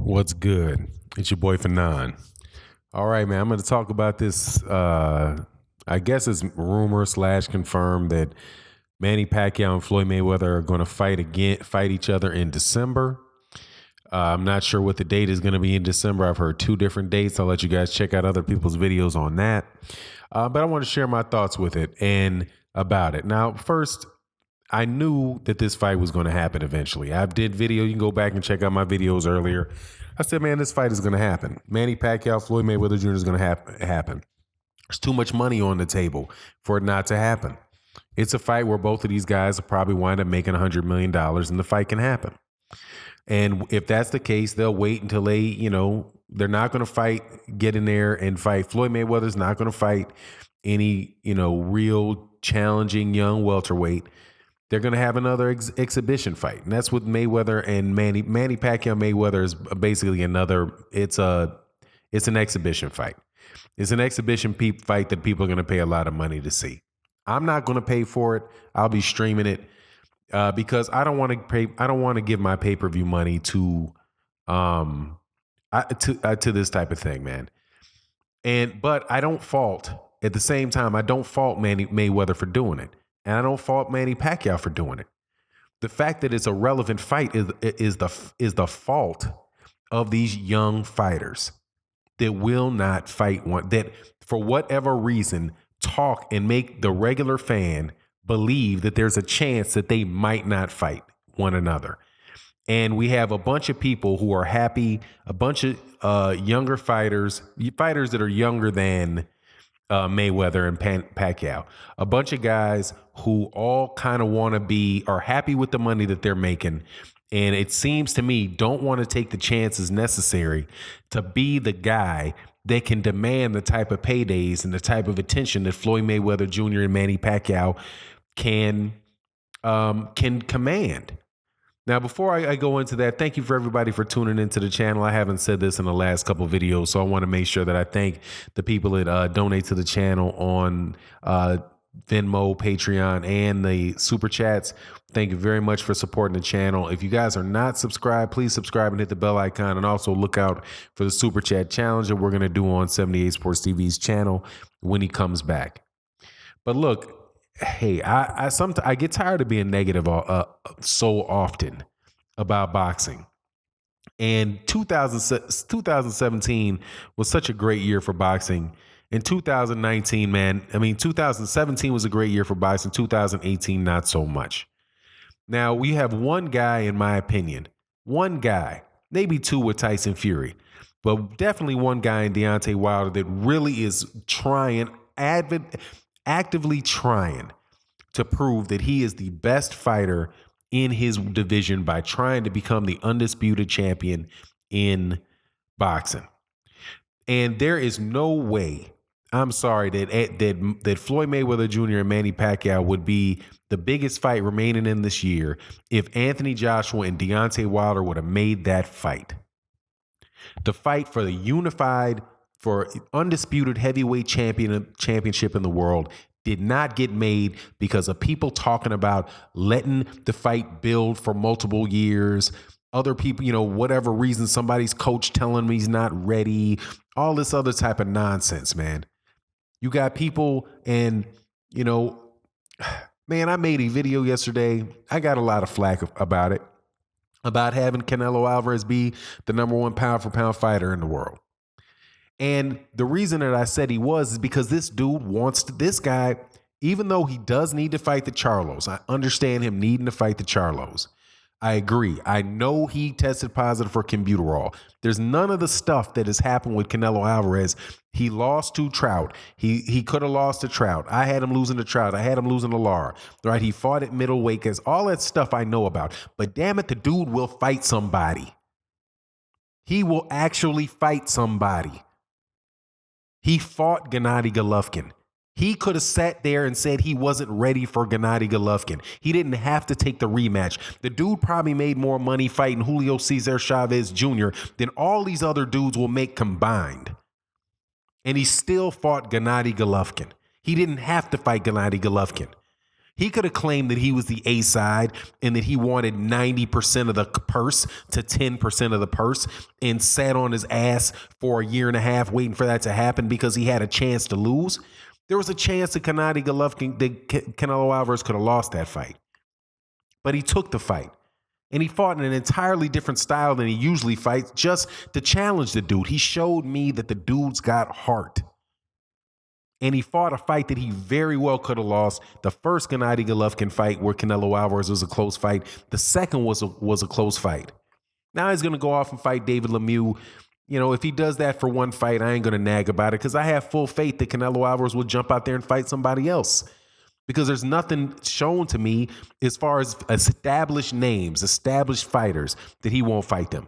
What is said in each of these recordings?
What's good? It's your boy Fanon. All right, man. I'm going to talk about this. I guess it's rumor slash confirmed that Manny Pacquiao and Floyd Mayweather are going to fight each other in December. I'm not sure what the date is going to be in December. I've heard two different dates. I'll let you guys check out other people's videos on that. But I want to share my thoughts with it and about it. Now, first, I knew that this fight was going to happen eventually. I did video. You can go back and check out my videos earlier. I said, man, this fight is going to happen. Manny Pacquiao, Floyd Mayweather Jr. is going to happen. There's too much money on the table for it not to happen. It's a fight where both of these guys will probably wind up making $100 million and the fight can happen. And if that's the case, they'll wait until they're not going to get in there and fight. Floyd Mayweather's not going to fight any, real challenging young welterweight. They're going to have another exhibition fight. And that's with Mayweather and Manny Pacquiao. Mayweather is basically it's an exhibition fight. It's an exhibition fight that people are going to pay a lot of money to see. I'm not going to pay for it. I'll be streaming it because I don't want to pay. I don't want to give my pay-per-view money to this type of thing, man. But I don't fault at the same time. I don't fault Manny Mayweather for doing it. And I don't fault Manny Pacquiao for doing it. The fact that it's a relevant fight is the fault of these young fighters that will not fight one, that for whatever reason talk and make the regular fan believe that there's a chance that they might not fight one another. And we have a bunch of people who are happy, a bunch of younger fighters that are younger than Mayweather and Pacquiao, a bunch of guys who all kind of are happy with the money that they're making. And it seems to me don't want to take the chances necessary to be the guy that can demand the type of paydays and the type of attention that Floyd Mayweather Jr. and Manny Pacquiao can command. Now, before I go into that, thank you for everybody for tuning into the channel. I haven't said this in the last couple of videos, so I want to make sure that I thank the people that donate to the channel on Venmo, Patreon, and the Super Chats. Thank you very much for supporting the channel. If you guys are not subscribed, please subscribe and hit the bell icon, and also look out for the Super Chat Challenge that we're going to do on 78 Sports TV's channel when he comes back. But look, hey, I get tired of being negative so often about boxing. And 2017 was such a great year for boxing. In 2019, man, 2017 was a great year for boxing. 2018, not so much. Now, we have one guy, in my opinion, one guy, maybe two with Tyson Fury, but definitely one guy in Deontay Wilder that really is actively trying to prove that he is the best fighter in his division by trying to become the undisputed champion in boxing. And there is no way, I'm sorry, that Floyd Mayweather Jr. and Manny Pacquiao would be the biggest fight remaining in this year if Anthony Joshua and Deontay Wilder would have made that fight. The fight for for undisputed heavyweight championship in the world did not get made because of people talking about letting the fight build for multiple years. Other people, whatever reason, somebody's coach telling me he's not ready, all this other type of nonsense, man. You got people and, man, I made a video yesterday. I got a lot of flack about it, about having Canelo Alvarez be the number one pound for pound fighter in the world. And the reason that I said he was is because this dude this guy, even though he does need to fight the Charlos, I understand him needing to fight the Charlos. I agree. I know he tested positive for Clenbuterol. There's none of the stuff that has happened with Canelo Alvarez. He lost to Trout. He could have lost to Trout. I had him losing to Trout. I had him losing to Lara. Right? He fought at middleweight. Because all that stuff I know about. But damn it, the dude will fight somebody. He will actually fight somebody. He fought Gennady Golovkin. He could have sat there and said he wasn't ready for Gennady Golovkin. He didn't have to take the rematch. The dude probably made more money fighting Julio Cesar Chavez Jr. than all these other dudes will make combined. And he still fought Gennady Golovkin. He didn't have to fight Gennady Golovkin. He could have claimed that he was the A side and that he wanted 90% of the purse to 10% of the purse and sat on his ass for a year and a half waiting for that to happen because he had a chance to lose. There was a chance that Canelo Alvarez could have lost that fight. But he took the fight. And he fought in an entirely different style than he usually fights just to challenge the dude. He showed me that the dude's got heart. And he fought a fight that he very well could have lost. The first Gennady Golovkin fight where Canelo Alvarez was a close fight. The second was a close fight. Now he's going to go off and fight David Lemieux. You know, if he does that for one fight, I ain't going to nag about it because I have full faith that Canelo Alvarez will jump out there and fight somebody else. Because there's nothing shown to me as far as established names, established fighters, that he won't fight them.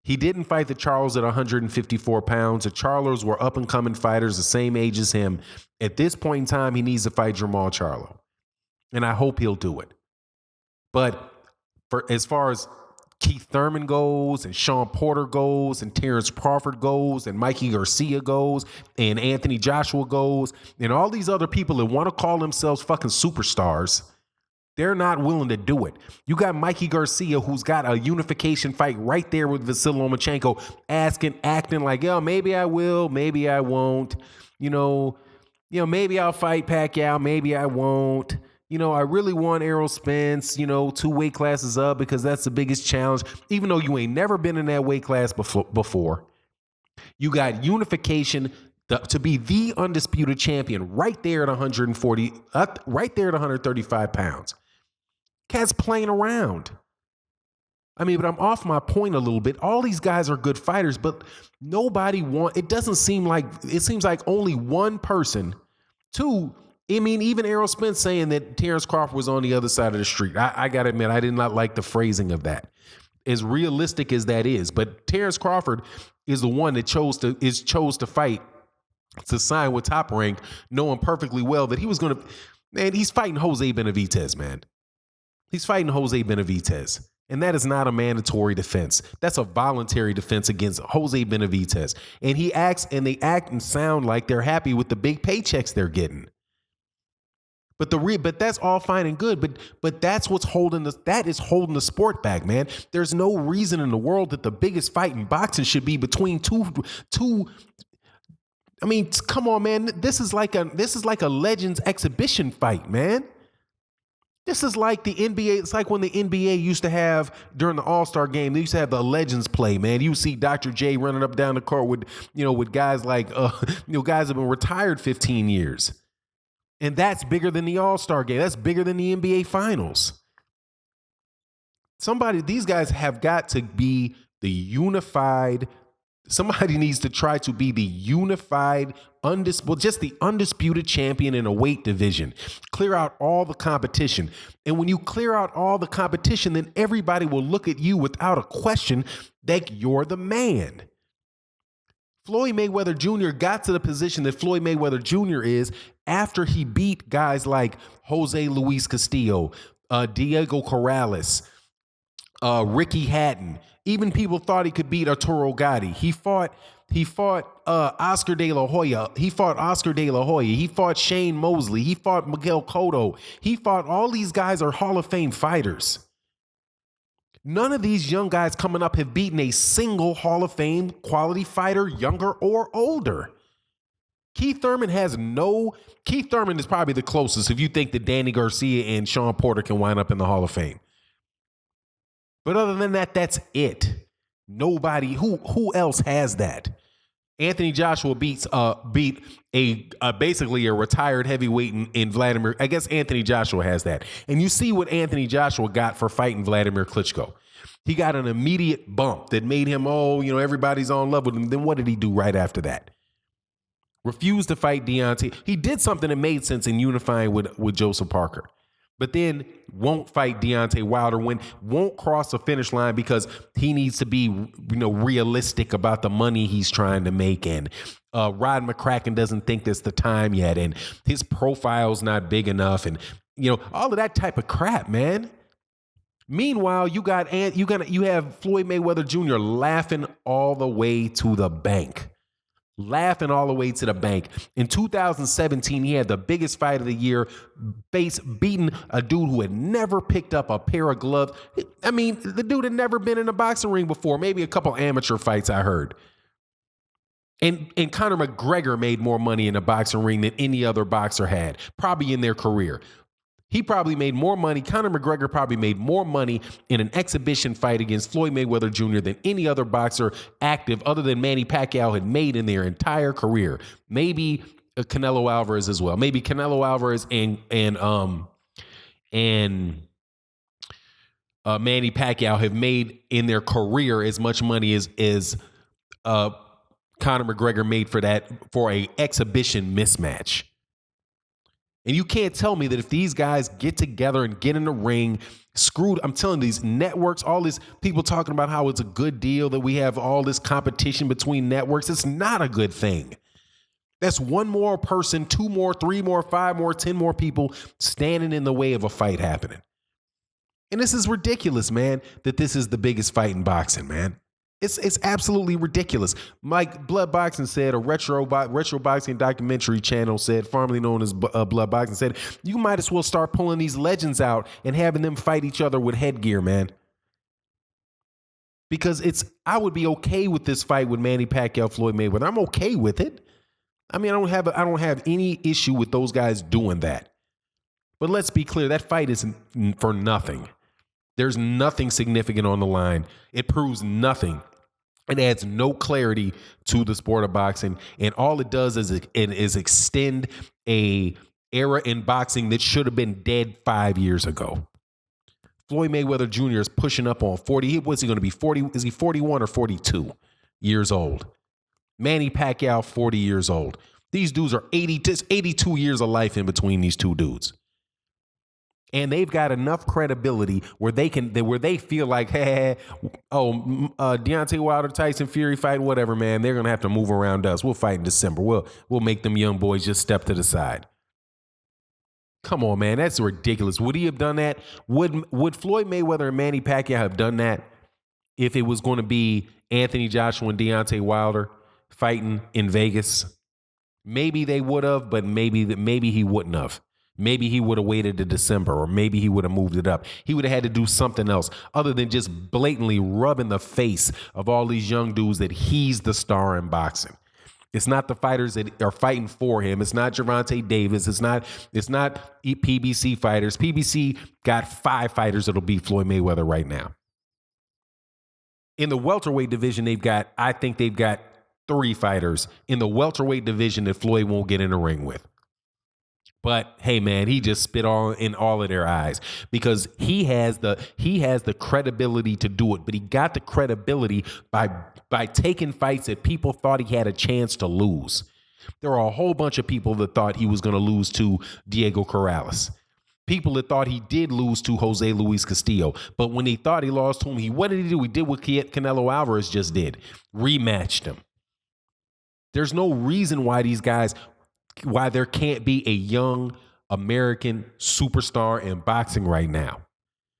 He didn't fight the Charles at 154 pounds. The Charlos were up-and-coming fighters the same age as him. At this point in time, he needs to fight Jermall Charlo. And I hope he'll do it. But as far as Keith Thurman goes and Sean Porter goes and Terrence Crawford goes and Mikey Garcia goes and Anthony Joshua goes and all these other people that want to call themselves fucking superstars, they're not willing to do it. You got Mikey Garcia, who's got a unification fight right there with Vasily Lomachenko, acting like, yo, maybe I will, maybe I won't. You know, maybe I'll fight Pacquiao, maybe I won't. You know, I really want Errol Spence, 2 weight classes up because that's the biggest challenge. Even though you ain't never been in that weight class before. You got unification to be the undisputed champion right there at 140, right there at 135 pounds. Cat's playing around. I mean, but I'm off my point a little bit. All these guys are good fighters, but it seems like only one person, two, I mean, even Errol Spence saying that Terrence Crawford was on the other side of the street. I got to admit, I did not like the phrasing of that. As realistic as that is, but Terrence Crawford is the one that chose to fight, to sign with Top Rank, knowing perfectly well that he was going to, man, he's fighting Jose Benavidez, man. He's fighting Jose Benavidez. And that is not a mandatory defense. That's a voluntary defense against Jose Benavidez. And they act and sound like they're happy with the big paychecks they're getting. But that's all fine and good. But that's what's holding the sport back, man. There's no reason in the world that the biggest fight in boxing should be between two. I mean, come on, man. This is like a Legends exhibition fight, man. This is like the NBA. It's like when the NBA used to have, during the All-Star game, they used to have the Legends play, man. You see Dr. J running up down the court with guys like, guys have been retired 15 years. And that's bigger than the All-Star game. That's bigger than the NBA Finals. These guys have got to be the unified. Somebody needs to try to be the unified, just the undisputed champion in a weight division. Clear out all the competition. And when you clear out all the competition, then everybody will look at you without a question that you're the man. Floyd Mayweather Jr. got to the position that Floyd Mayweather Jr. is after he beat guys like Jose Luis Castillo, Diego Corrales, Ricky Hatton. Even people thought he could beat Arturo Gatti. He fought Oscar De La Hoya. He fought Shane Mosley. He fought Miguel Cotto. He fought all these guys are Hall of Fame fighters. None of these young guys coming up have beaten a single Hall of Fame quality fighter, younger or older. Keith Thurman is probably the closest if you think that Danny Garcia and Sean Porter can wind up in the Hall of Fame. But other than that, that's it. Nobody, who else has that? Anthony Joshua beat basically a retired heavyweight in Vladimir. I guess Anthony Joshua has that. And you see what Anthony Joshua got for fighting Vladimir Klitschko. He got an immediate bump that made him, everybody's on love with him. Then what did he do right after that? Refused to fight Deontay. He did something that made sense in unifying with Joseph Parker. But then won't fight Deontay Wilder, won't cross the finish line because he needs to be, realistic about the money he's trying to make. And Rod McCracken doesn't think that's the time yet. And his profile's not big enough. And, all of that type of crap, man. Meanwhile, you have Floyd Mayweather Jr. laughing all the way to the bank. laughing all the way to the bank. In 2017, he had the biggest fight of the year, beating a dude who had never picked up a pair of gloves. I mean, the dude had never been in a boxing ring before, maybe a couple amateur fights I heard. And Conor McGregor made more money in a boxing ring than any other boxer had, probably in their career. He probably made more money. Conor McGregor probably made more money in an exhibition fight against Floyd Mayweather Jr. than any other boxer active other than Manny Pacquiao had made in their entire career. Maybe Canelo Alvarez as well. Maybe Canelo Alvarez and Manny Pacquiao have made in their career as much money as Conor McGregor made for a exhibition mismatch. And you can't tell me that if these guys get together and get in the ring, screwed, I'm telling you, these networks, all these people talking about how it's a good deal that we have all this competition between networks. It's not a good thing. That's one more person, 2 more, 3 more, 5 more, 10 more people standing in the way of a fight happening. And this is ridiculous, man, that this is the biggest fight in boxing, man. It's absolutely ridiculous. Like Blood Boxing said, a retro boxing documentary channel said, formerly known as Blood Boxing, said, you might as well start pulling these legends out and having them fight each other with headgear, man. Because I would be okay with this fight with Manny Pacquiao, Floyd Mayweather. I'm okay with it. I mean, I don't have any issue with those guys doing that. But let's be clear, that fight is for nothing. There's nothing significant on the line. It proves nothing. It adds no clarity to the sport of boxing. And all it does is extend a era in boxing that should have been dead 5 years ago. Floyd Mayweather Jr. is pushing up on 40. What's he going to be, 40? Is he 41 or 42 years old? Manny Pacquiao, 40 years old. These dudes are 82 years of life in between these two dudes. And they've got enough credibility where they feel like, Deontay Wilder, Tyson Fury fight, whatever, man. They're gonna have to move around us. We'll fight in December. We'll make them young boys just step to the side. Come on, man, that's ridiculous. Would he have done that? Would Floyd Mayweather and Manny Pacquiao have done that if it was going to be Anthony Joshua and Deontay Wilder fighting in Vegas? Maybe they would have, but maybe he wouldn't have. Maybe he would have waited to December, or maybe he would have moved it up. He would have had to do something else other than just blatantly rubbing the face of all these young dudes that he's the star in boxing. It's not the fighters that are fighting for him. It's not Gervonta Davis. It's not PBC fighters. PBC got 5 fighters that'll beat Floyd Mayweather right now. In the welterweight division, I think they've got 3 fighters in the welterweight division that Floyd won't get in a ring with. But hey, man, he just spit in all of their eyes because he has the credibility to do it. But he got the credibility by taking fights that people thought he had a chance to lose. There are a whole bunch of people that thought he was going to lose to Diego Corrales. People that thought he did lose to Jose Luis Castillo. But when he thought he lost to him, what did he do? He did what Canelo Alvarez just did. Rematched him. There's no reason why there can't be a young American superstar in boxing right now.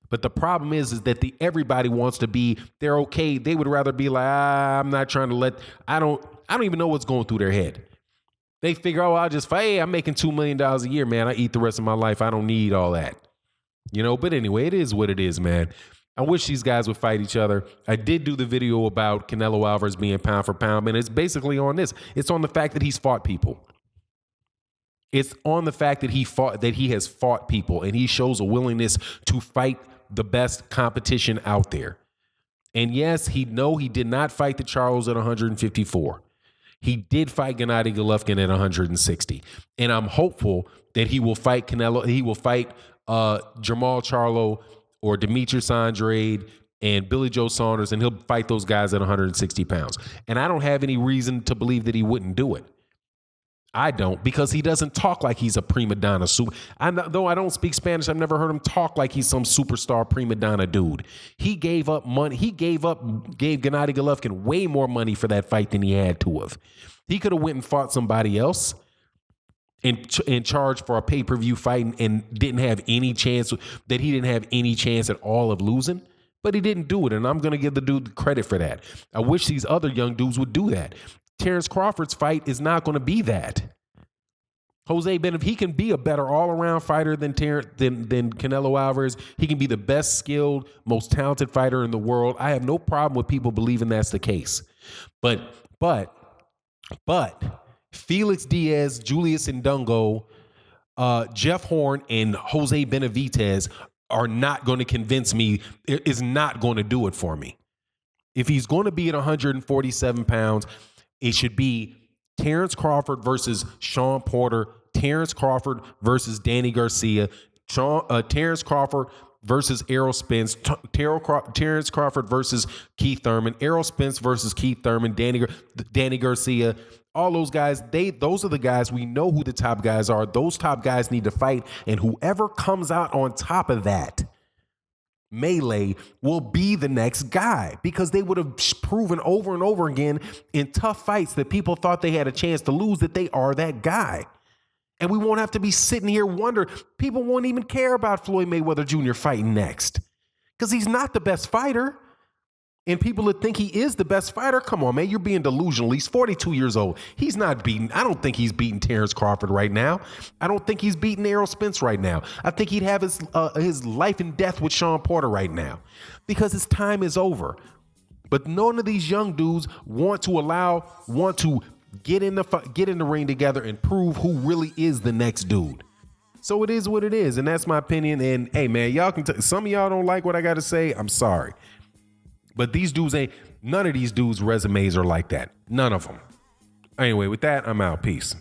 But the problem is that everybody wants to be, they're okay. They would rather be like, I'm not trying to I don't even know what's going through their head. They figure, I'll just fight. Hey, I'm making $2 million a year, man. I eat the rest of my life. I don't need all that. But anyway, it is what it is, man. I wish these guys would fight each other. I did do the video about Canelo Alvarez being pound for pound, and it's basically on this. It's on the fact that he's fought people. It's on the fact that he has fought people, and he shows a willingness to fight the best competition out there. And yes, he did not fight the Charles at 154. He did fight Gennady Golovkin at 160. And I'm hopeful that he will fight Canelo. He will fight Jermall Charlo or Demetrius Andrade and Billy Joe Saunders, and he'll fight those guys at 160 pounds. And I don't have any reason to believe that he wouldn't do it. I don't, because he doesn't talk like he's a prima donna. Though I don't speak Spanish, I've never heard him talk like he's some superstar prima donna dude. He gave up money. Gave Gennady Golovkin way more money for that fight than he had to have. He could have went and fought somebody else in charge for a pay-per-view fight and didn't have any chance at all of losing. But he didn't do it, and I'm going to give the dude credit for that. I wish these other young dudes would do that. Terrence Crawford's fight is not going to be that. Jose Benavidez, he can be a better all-around fighter than Canelo Alvarez. He can be the best skilled, most talented fighter in the world. I have no problem with people believing that's the case. But Felix Diaz, Julius Ndungo, Jeff Horn, and Jose Benavidez are not going to convince me, is not going to do it for me. If he's going to be at 147 pounds, it should be Terrence Crawford versus Sean Porter, Terrence Crawford versus Danny Garcia, Terrence Crawford versus Errol Spence, Terrence Crawford versus Keith Thurman, Errol Spence versus Keith Thurman, Danny Garcia. All those guys, those are the guys. We know who the top guys are. Those top guys need to fight, and whoever comes out on top of that melee will be the next guy, because they would have proven over and over again in tough fights that people thought they had a chance to lose that they are that guy. And we won't have to be sitting here wondering. People won't even care about Floyd Mayweather Jr. fighting next, because he's not the best fighter. And people that think he is the best fighter, come on, man, you're being delusional. He's 42 years old. He's not beating. I don't think he's beating Terrence Crawford right now. I don't think he's beating Errol Spence right now. I think he'd have his life and death with Sean Porter right now, because his time is over. But none of these young dudes want to get in the ring together and prove who really is the next dude. So it is what it is, and that's my opinion. And hey, man, y'all can some of y'all don't like what I got to say. I'm sorry. But these dudes none of these dudes' resumes are like that. None of them. Anyway, with that, I'm out. Peace.